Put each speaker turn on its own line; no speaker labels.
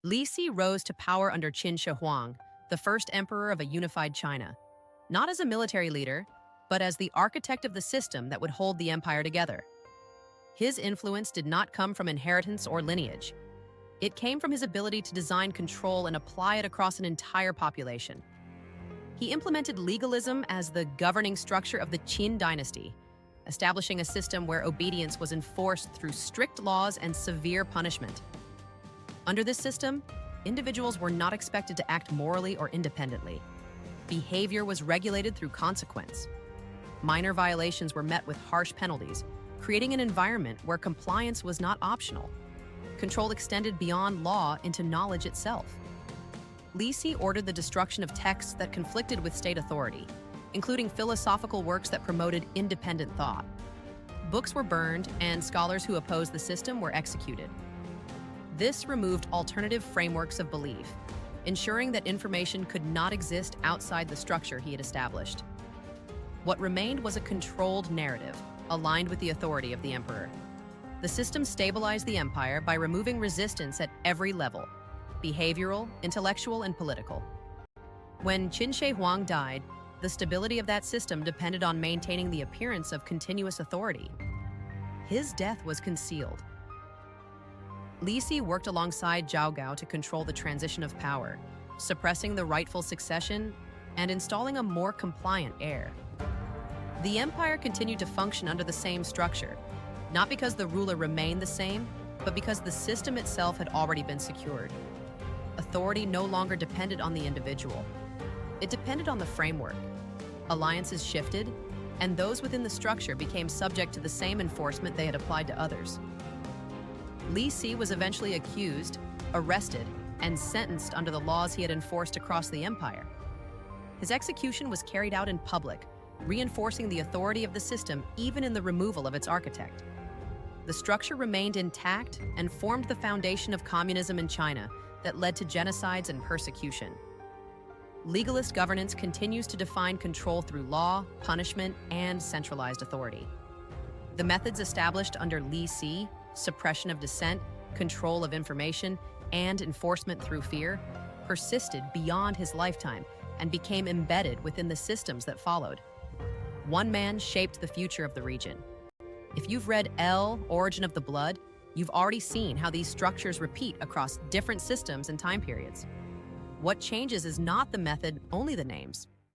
Li Si rose to power under Qin Shi Huang, the first emperor of a unified China, not as a military leader, but as the architect of the system that would hold the empire together. His influence did not come from inheritance or lineage. It came from his ability to design control and apply it across an entire population. He implemented legalism as the governing structure of the Qin dynasty, establishing a system where obedience was enforced through strict laws and severe punishment. Under this system, individuals were not expected to act morally or independently. Behavior was regulated through consequence. Minor violations were met with harsh penalties, creating an environment where compliance was not optional. Control extended beyond law into knowledge itself. Li Si ordered the destruction of texts that conflicted with state authority, including philosophical works that promoted independent thought. Books were burned, and scholars who opposed the system were executed. This removed alternative frameworks of belief, ensuring that information could not exist outside the structure he had established. What remained was a controlled narrative, aligned with the authority of the emperor. The system stabilized the empire by removing resistance at every level: behavioral, intellectual, and political. When Qin Shi Huang died, the stability of that system depended on maintaining the appearance of continuous authority. His death was concealed. Li Si worked alongside Zhao Gao to control the transition of power, suppressing the rightful succession and installing a more compliant heir. The empire continued to function under the same structure, not because the ruler remained the same, but because the system itself had already been secured. Authority no longer depended on the individual. It depended on the framework. Alliances shifted, and those within the structure became subject to the same enforcement they had applied to others. Li Si was eventually accused, arrested, and sentenced under the laws he had enforced across the empire. His execution was carried out in public, reinforcing the authority of the system even in the removal of its architect. The structure remained intact and formed the foundation of communism in China that led to genocides and persecution. Legalist governance continues to define control through law, punishment, and centralized authority. The methods established under Li Si, suppression of dissent, control of information, and enforcement through fear, persisted beyond his lifetime and became embedded within the systems that followed. One man shaped the future of the region. If you've read L, Origin of the Blood, you've already seen how these structures repeat across different systems and time periods. What changes is not the method, only the names.